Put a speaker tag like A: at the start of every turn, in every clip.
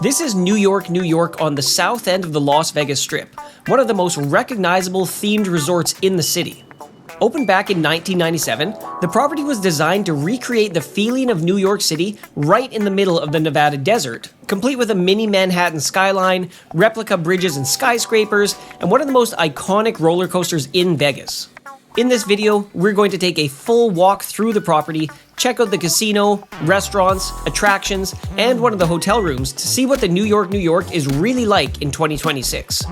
A: This is New York, New York on the south end of the Las Vegas Strip, one of the most recognizable themed resorts in the city. Opened back in 1997, the property was designed to recreate the feeling of New York City right in the middle of the Nevada desert, complete with a mini Manhattan skyline, replica bridges and skyscrapers, and one of the most iconic roller coasters in Vegas. In this video, we're going to take a full walk through the property, check out the casino, restaurants, attractions, and one of the hotel rooms to see what the New York, New York is really like in 2026.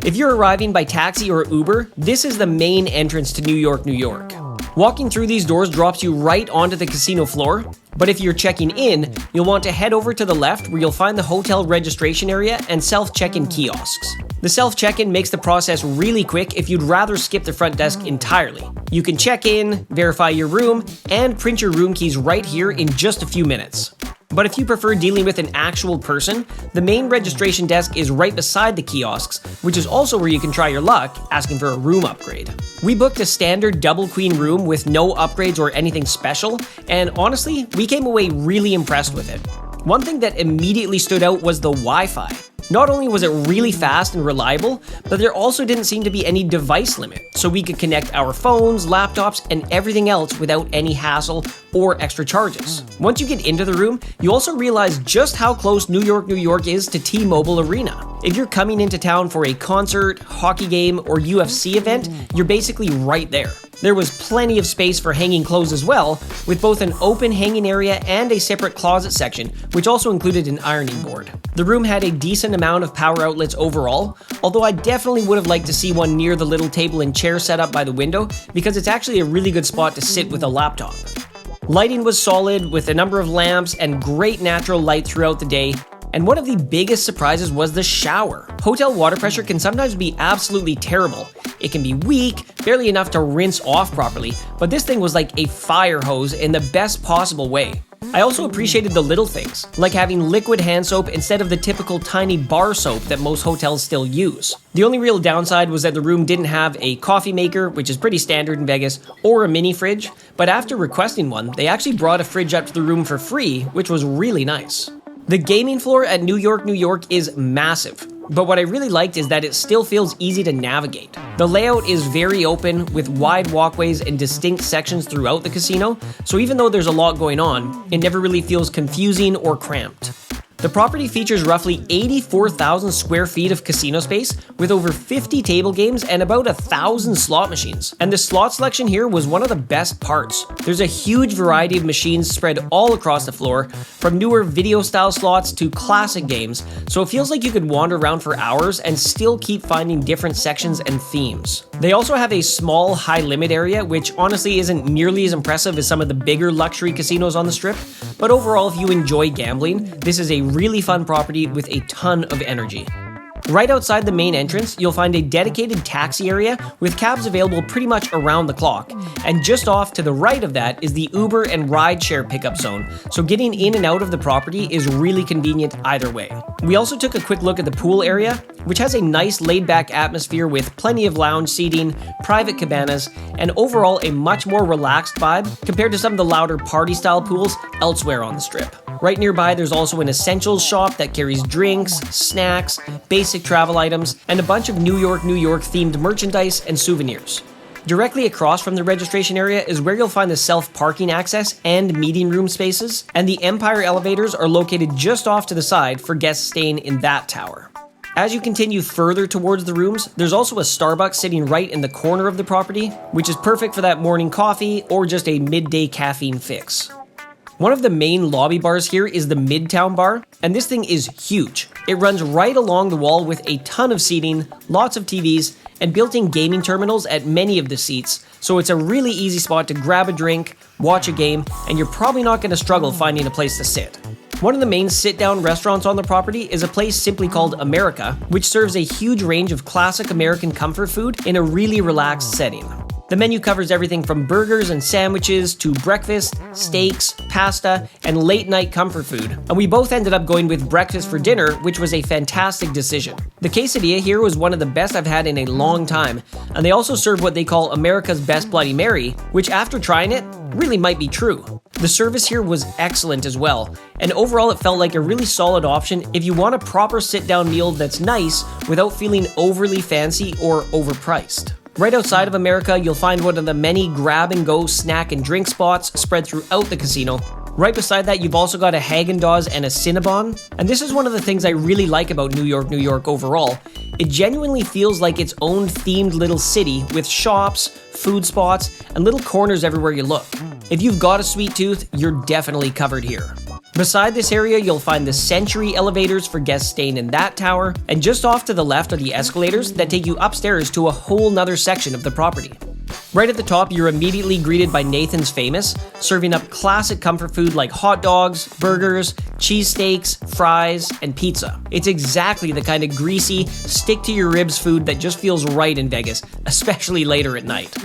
A: If you're arriving by taxi or Uber, this is the main entrance to New York, New York. Walking through these doors drops you right onto the casino floor, but if you're checking in, you'll want to head over to the left where you'll find the hotel registration area and self-check-in kiosks. The self-check-in makes the process really quick if you'd rather skip the front desk entirely. You can check in, verify your room, and print your room keys right here in just a few minutes. But if you prefer dealing with an actual person, the main registration desk is right beside the kiosks, which is also where you can try your luck asking for a room upgrade. We booked a standard double queen room with no upgrades or anything special, and honestly, we came away really impressed with it. One thing that immediately stood out was the Wi-Fi. Not only was it really fast and reliable, but there also didn't seem to be any device limit, so we could connect our phones, laptops, and everything else without any hassle or extra charges. Once you get into the room, you also realize just how close New York, New York is to T-Mobile Arena. If you're coming into town for a concert, hockey game, or UFC event, you're basically right there. There was plenty of space for hanging clothes as well, with both an open hanging area and a separate closet section, which also included an ironing board. The room had a decent amount of power outlets overall, although I definitely would have liked to see one near the little table and chair set up by the window, because it's actually a really good spot to sit with a laptop. Lighting was solid, with a number of lamps and great natural light throughout the day. And one of the biggest surprises was the shower. Hotel water pressure can sometimes be absolutely terrible. It can be weak, barely enough to rinse off properly, but this thing was like a fire hose in the best possible way. I also appreciated the little things, like having liquid hand soap instead of the typical tiny bar soap that most hotels still use. The only real downside was that the room didn't have a coffee maker, which is pretty standard in Vegas, or a mini fridge, but after requesting one, they actually brought a fridge up to the room for free, which was really nice. The gaming floor at New York, New York is massive, but what I really liked is that it still feels easy to navigate. The layout is very open with wide walkways and distinct sections throughout the casino, so even though there's a lot going on, it never really feels confusing or cramped. The property features roughly 84,000 square feet of casino space with over 50 table games and about 1,000 slot machines. And the slot selection here was one of the best parts. There's a huge variety of machines spread all across the floor, from newer video-style slots to classic games, so it feels like you could wander around for hours and still keep finding different sections and themes. They also have a small high-limit area, which honestly isn't nearly as impressive as some of the bigger luxury casinos on the Strip, but overall, if you enjoy gambling, this is a really fun property with a ton of energy. Right outside the main entrance, you'll find a dedicated taxi area with cabs available pretty much around the clock. And just off to the right of that is the Uber and rideshare pickup zone, so getting in and out of the property is really convenient either way. We also took a quick look at the pool area, which has a nice laid-back atmosphere with plenty of lounge seating, private cabanas, and overall a much more relaxed vibe compared to some of the louder party-style pools elsewhere on the Strip. Right nearby, there's also an essentials shop that carries drinks, snacks, basic travel items, and a bunch of New York, New York themed merchandise and souvenirs. Directly across from the registration area is where you'll find the self-parking access and meeting room spaces, and the Empire elevators are located just off to the side for guests staying in that tower. As you continue further towards the rooms, there's also a Starbucks sitting right in the corner of the property, which is perfect for that morning coffee or just a midday caffeine fix. One of the main lobby bars here is the Midtown Bar, and this thing is huge. It runs right along the wall with a ton of seating, lots of TVs, and built-in gaming terminals at many of the seats, so it's a really easy spot to grab a drink, watch a game, and you're probably not going to struggle finding a place to sit. One of the main sit-down restaurants on the property is a place simply called America, which serves a huge range of classic American comfort food in a really relaxed setting. The menu covers everything from burgers and sandwiches to breakfast, steaks, pasta, and late-night comfort food. And we both ended up going with breakfast for dinner, which was a fantastic decision. The quesadilla here was one of the best I've had in a long time, and they also serve what they call America's Best Bloody Mary, which after trying it, really might be true. The service here was excellent as well, and overall it felt like a really solid option if you want a proper sit-down meal that's nice without feeling overly fancy or overpriced. Right outside of America, you'll find one of the many grab-and-go snack and drink spots spread throughout the casino. Right beside that, you've also got a Häagen-Dazs and a Cinnabon. And this is one of the things I really like about New York overall. It genuinely feels like its own themed little city with shops, food spots, and little corners everywhere you look. If you've got a sweet tooth, you're definitely covered here. Beside this area, you'll find the Century elevators for guests staying in that tower, and just off to the left are the escalators that take you upstairs to a whole nother section of the property. Right at the top, you're immediately greeted by Nathan's Famous, serving up classic comfort food like hot dogs, burgers, cheesesteaks, fries, and pizza. It's exactly the kind of greasy, stick-to-your-ribs food that just feels right in Vegas, especially later at night.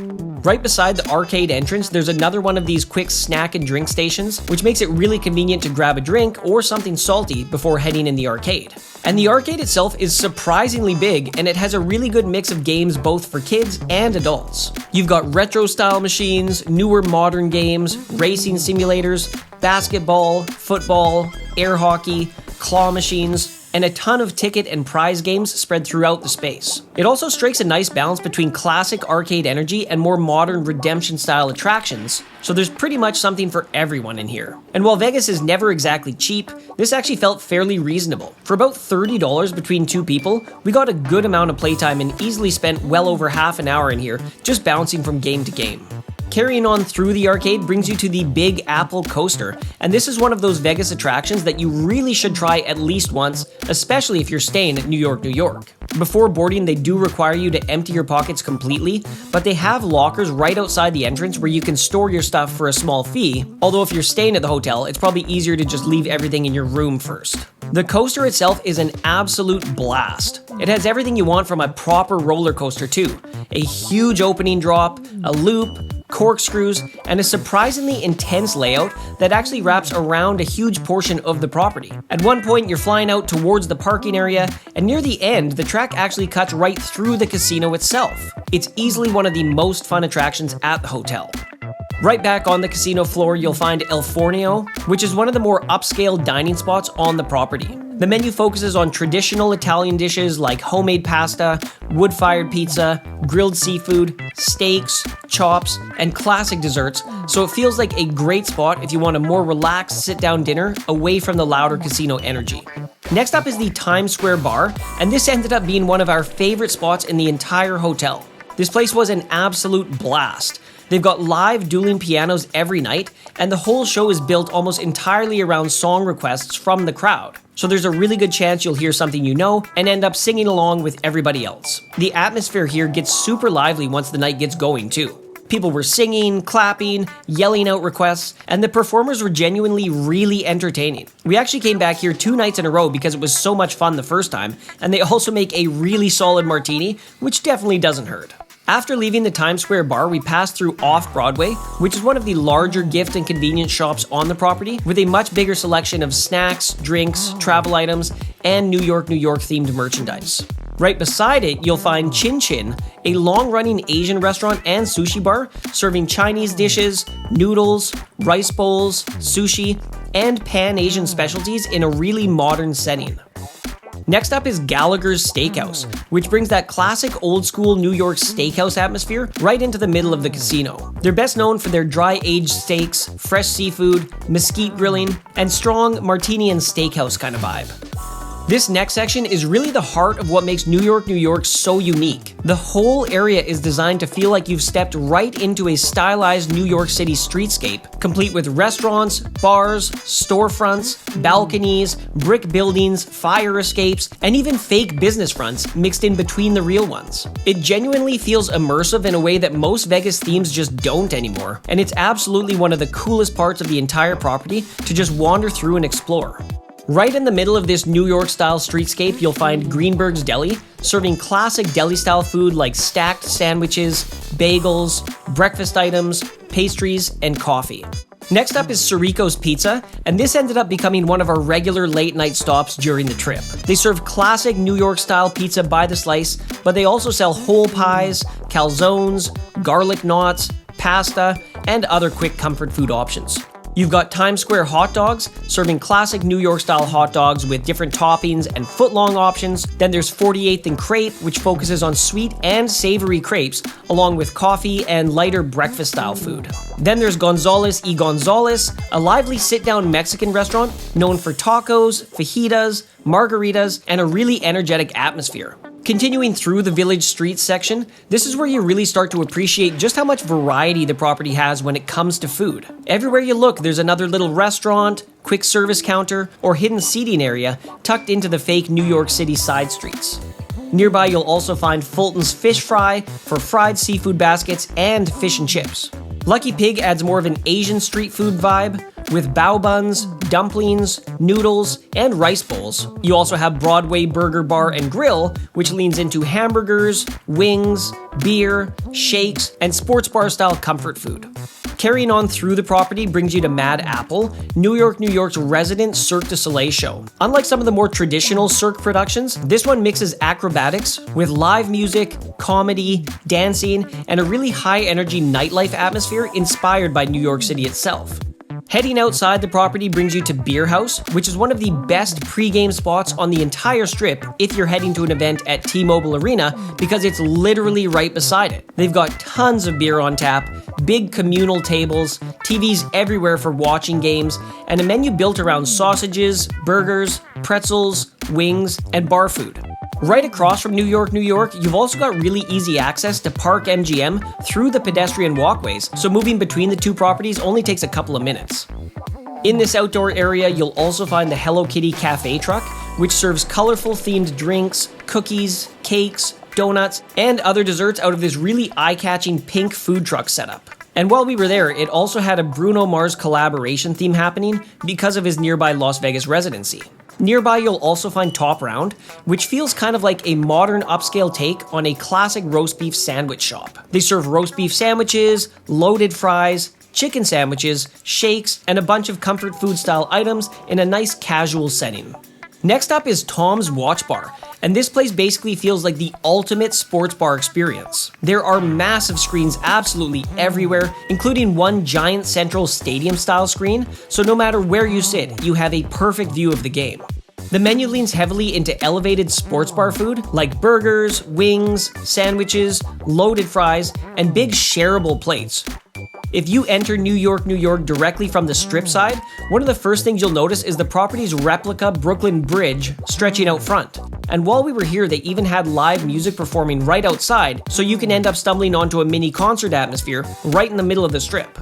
A: Right beside the arcade entrance, there's another one of these quick snack and drink stations, which makes it really convenient to grab a drink or something salty before heading in the arcade. And the arcade itself is surprisingly big, and it has a really good mix of games both for kids and adults. You've got retro-style machines, newer modern games, racing simulators, basketball, football, air hockey, claw machines, and a ton of ticket and prize games spread throughout the space. It also strikes a nice balance between classic arcade energy and more modern redemption-style attractions, so there's pretty much something for everyone in here. And while Vegas is never exactly cheap, this actually felt fairly reasonable. For about $30 between two people, we got a good amount of playtime and easily spent well over half an hour in here just bouncing from game to game. Carrying on through the arcade brings you to the Big Apple Coaster, and this is one of those Vegas attractions that you really should try at least once, especially if you're staying at New York. Before boarding, they do require you to empty your pockets completely, but they have lockers right outside the entrance where you can store your stuff for a small fee, although if you're staying at the hotel, it's probably easier to just leave everything in your room first. The coaster itself is an absolute blast. It has everything you want from a proper roller coaster too. A huge opening drop, a loop, corkscrews, and a surprisingly intense layout that actually wraps around a huge portion of the property. At one point, you're flying out towards the parking area, and near the end, the track actually cuts right through the casino itself. It's easily one of the most fun attractions at the hotel. Right back on the casino floor, you'll find El Fornaio, which is one of the more upscale dining spots on the property. The menu focuses on traditional Italian dishes like homemade pasta, wood-fired pizza, grilled seafood, steaks, chops, and classic desserts, so it feels like a great spot if you want a more relaxed sit-down dinner away from the louder casino energy. Next up is the Times Square Bar, and this ended up being one of our favorite spots in the entire hotel. This place was an absolute blast. They've got live dueling pianos every night, and the whole show is built almost entirely around song requests from the crowd. So there's a really good chance you'll hear something you know and end up singing along with everybody else. The atmosphere here gets super lively once the night gets going too. People were singing, clapping, yelling out requests, and the performers were genuinely really entertaining. We actually came back here 2 nights in a row because it was so much fun the first time, and they also make a really solid martini, which definitely doesn't hurt. After leaving the Times Square Bar, we passed through Off-Broadway, which is one of the larger gift and convenience shops on the property, with a much bigger selection of snacks, drinks, travel items, and New York themed merchandise. Right beside it, you'll find Chin Chin, a long-running Asian restaurant and sushi bar serving Chinese dishes, noodles, rice bowls, sushi, and Pan-Asian specialties in a really modern setting. Next up is Gallagher's Steakhouse, which brings that classic old-school New York steakhouse atmosphere right into the middle of the casino. They're best known for their dry-aged steaks, fresh seafood, mesquite grilling, and strong martini and steakhouse kind of vibe. This next section is really the heart of what makes New York so unique. The whole area is designed to feel like you've stepped right into a stylized New York City streetscape, complete with restaurants, bars, storefronts, balconies, brick buildings, fire escapes, and even fake business fronts mixed in between the real ones. It genuinely feels immersive in a way that most Vegas themes just don't anymore, and it's absolutely one of the coolest parts of the entire property to just wander through and explore. Right in the middle of this New York-style streetscape, you'll find Greenberg's Deli, serving classic deli-style food like stacked sandwiches, bagels, breakfast items, pastries, and coffee. Next up is Sirrico's Pizza, and this ended up becoming one of our regular late-night stops during the trip. They serve classic New York-style pizza by the slice, but they also sell whole pies, calzones, garlic knots, pasta, and other quick comfort food options. You've got Times Square hot dogs, serving classic New York-style hot dogs with different toppings and foot-long options. Then there's 48th and Crepe, which focuses on sweet and savory crepes, along with coffee and lighter breakfast-style food. Then there's Gonzales y Gonzales, a lively sit-down Mexican restaurant known for tacos, fajitas, margaritas, and a really energetic atmosphere. Continuing through the village streets section, this is where you really start to appreciate just how much variety the property has when it comes to food. Everywhere you look, there's another little restaurant, quick service counter, or hidden seating area tucked into the fake New York City side streets. Nearby, you'll also find Fulton's Fish Fry for fried seafood baskets and fish and chips. Lucky Pig adds more of an Asian street food vibe, with bao buns, dumplings, noodles, and rice bowls. You also have Broadway Burger Bar and Grill, which leans into hamburgers, wings, beer, shakes, and sports bar-style comfort food. Carrying on through the property brings you to Mad Apple, New York's resident Cirque du Soleil show. Unlike some of the more traditional Cirque productions, this one mixes acrobatics with live music, comedy, dancing, and a really high-energy nightlife atmosphere inspired by New York City itself. Heading outside the property brings you to Beerhaus, which is one of the best pre-game spots on the entire strip if you're heading to an event at T-Mobile Arena, because it's literally right beside it. They've got tons of beer on tap, big communal tables, TVs everywhere for watching games, and a menu built around sausages, burgers, pretzels, wings, and bar food. Right across from New York, you've also got really easy access to Park MGM through the pedestrian walkways, so moving between the two properties only takes a couple of minutes. In this outdoor area, you'll also find the Hello Kitty Café truck, which serves colorful themed drinks, cookies, cakes, donuts, and other desserts out of this really eye-catching pink food truck setup. And while we were there, it also had a Bruno Mars collaboration theme happening because of his nearby Las Vegas residency. Nearby, you'll also find Top Round, which feels kind of like a modern upscale take on a classic roast beef sandwich shop. They serve roast beef sandwiches, loaded fries, chicken sandwiches, shakes, and a bunch of comfort food style items in a nice casual setting. Next up is Tom's Watch Bar, and this place basically feels like the ultimate sports bar experience. There are massive screens absolutely everywhere, including one giant central stadium-style screen, so no matter where you sit, you have a perfect view of the game. The menu leans heavily into elevated sports bar food like burgers, wings, sandwiches, loaded fries, and big shareable plates. If you enter New York directly from the strip side, one of the first things you'll notice is the property's replica Brooklyn Bridge stretching out front. And while we were here, they even had live music performing right outside, so you can end up stumbling onto a mini concert atmosphere right in the middle of the strip.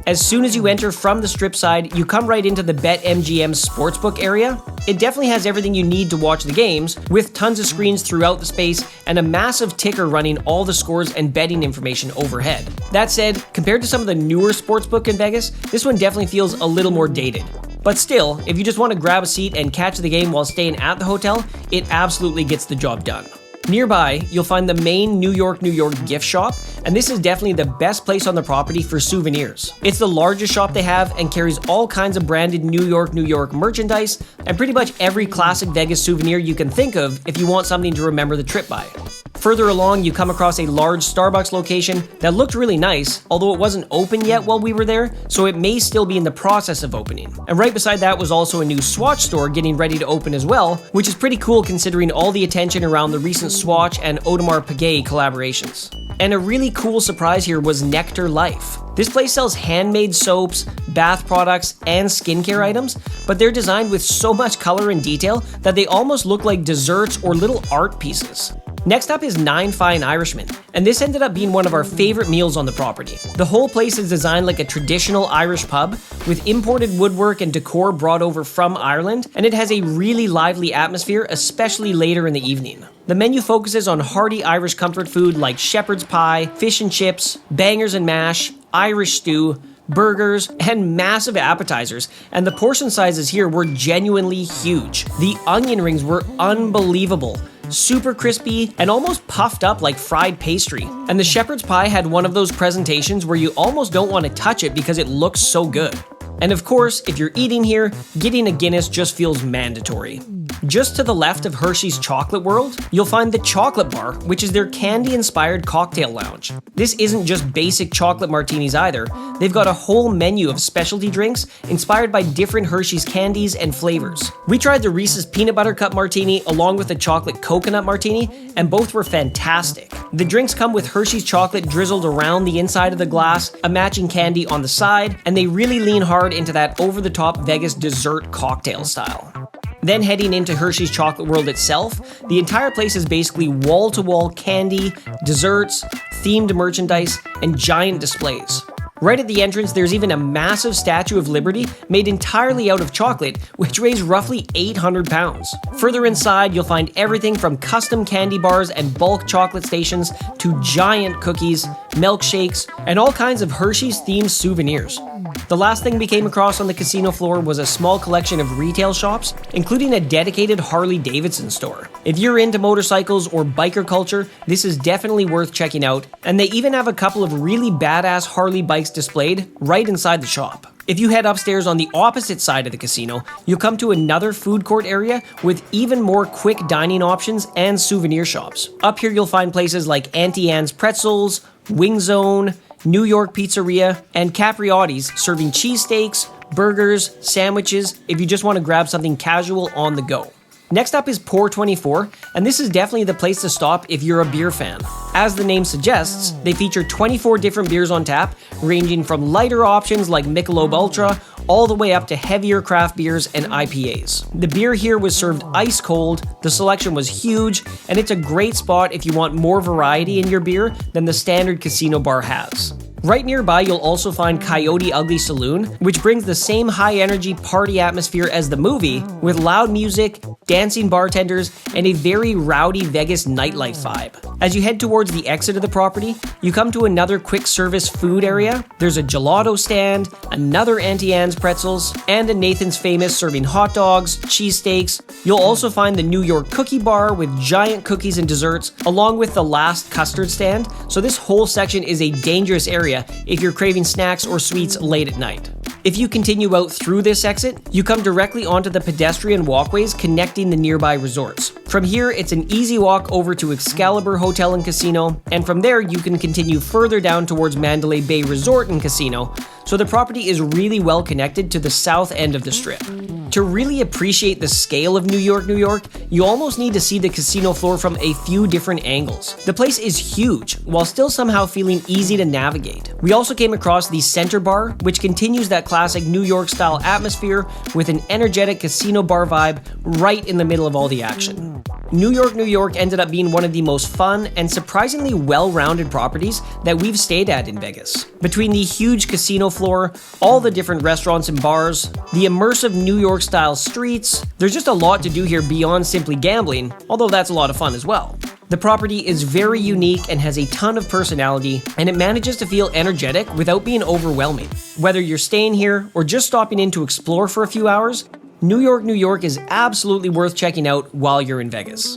A: As soon as you enter from the strip side, you come right into the BetMGM Sportsbook area. It definitely has everything you need to watch the games, with tons of screens throughout the space and a massive ticker running all the scores and betting information overhead. That said, compared to some of the newer sportsbook in Vegas, this one definitely feels a little more dated. But still, if you just want to grab a seat and catch the game while staying at the hotel, it absolutely gets the job done. Nearby, you'll find the main New York gift shop, and this is definitely the best place on the property for souvenirs. It's the largest shop they have and carries all kinds of branded New York merchandise and pretty much every classic Vegas souvenir you can think of if you want something to remember the trip by. Further along, you come across a large Starbucks location that looked really nice, although it wasn't open yet while we were there, so it may still be in the process of opening. And right beside that was also a new Swatch store getting ready to open as well, which is pretty cool considering all the attention around the recent Swatch and Audemars Piguet collaborations. And a really cool surprise here was Nectar Life. This place sells handmade soaps, bath products, and skincare items, but they're designed with so much color and detail that they almost look like desserts or little art pieces. Next up is 9 Fine Irishmen, and this ended up being one of our favorite meals on the property. The whole place is designed like a traditional Irish pub, with imported woodwork and decor brought over from Ireland, and it has a really lively atmosphere, especially later in the evening. The menu focuses on hearty Irish comfort food like shepherd's pie, fish and chips, bangers and mash, Irish stew, burgers, and massive appetizers, and the portion sizes here were genuinely huge. The onion rings were unbelievable. Super crispy and almost puffed up like fried pastry. And the shepherd's pie had one of those presentations where you almost don't want to touch it because it looks so good. And of course, if you're eating here, getting a Guinness just feels mandatory. Just to the left of Hershey's Chocolate World, you'll find the Chocolate Bar, which is their candy-inspired cocktail lounge. This isn't just basic chocolate martinis either. They've got a whole menu of specialty drinks inspired by different Hershey's candies and flavors. We tried the Reese's Peanut Butter Cup Martini along with the Chocolate Coconut Martini, and both were fantastic. The drinks come with Hershey's chocolate drizzled around the inside of the glass, a matching candy on the side, and they really lean hard into that over-the-top Vegas dessert cocktail style. Then heading into Hershey's Chocolate World itself, the entire place is basically wall-to-wall candy, desserts, themed merchandise, and giant displays. Right at the entrance, there's even a massive Statue of Liberty made entirely out of chocolate, which weighs roughly 800 pounds. Further inside, you'll find everything from custom candy bars and bulk chocolate stations to giant cookies, milkshakes, and all kinds of Hershey's-themed souvenirs. The last thing we came across on the casino floor was a small collection of retail shops, including a dedicated Harley-Davidson store. If you're into motorcycles or biker culture, this is definitely worth checking out, and they even have a couple of really badass Harley bikes displayed right inside the shop. If you head upstairs on the opposite side of the casino, you'll come to another food court area with even more quick dining options and souvenir shops. Up here you'll find places like Auntie Anne's Pretzels, Wing Zone, New York Pizzeria, and Capriotti's serving cheesesteaks, burgers, sandwiches, if you just want to grab something casual on the go. Next up is Pour 24, and this is definitely the place to stop if you're a beer fan. As the name suggests, they feature 24 different beers on tap, ranging from lighter options like Michelob Ultra, all the way up to heavier craft beers and IPAs. The beer here was served ice cold, the selection was huge, and it's a great spot if you want more variety in your beer than the standard casino bar has. Right nearby, you'll also find Coyote Ugly Saloon, which brings the same high-energy party atmosphere as the movie, with loud music, dancing bartenders, and a very rowdy Vegas nightlife vibe. As you head towards the exit of the property, you come to another quick-service food area. There's a gelato stand, another Auntie Anne's Pretzels, and a Nathan's Famous serving hot dogs, cheesesteaks. You'll also find the New York Cookie Bar with giant cookies and desserts, along with the last custard stand, so this whole section is a dangerous area if you're craving snacks or sweets late at night. If you continue out through this exit, you come directly onto the pedestrian walkways connecting the nearby resorts. From here, it's an easy walk over to Excalibur Hotel and Casino, and from there you can continue further down towards Mandalay Bay Resort and Casino, so the property is really well connected to the south end of the Strip. To really appreciate the scale of New York, you almost need to see the casino floor from a few different angles. The place is huge, while still somehow feeling easy to navigate. We also came across the Center Bar, which continues that classic New York-style atmosphere with an energetic casino bar vibe right in the middle of all the action. New York ended up being one of the most fun and surprisingly well-rounded properties that we've stayed at in Vegas. Between the huge casino floor, all the different restaurants and bars, the immersive New York-style streets, there's just a lot to do here beyond simply gambling, although that's a lot of fun as well. The property is very unique and has a ton of personality, and it manages to feel energetic without being overwhelming. Whether you're staying here or just stopping in to explore for a few hours, New York is absolutely worth checking out while you're in Vegas.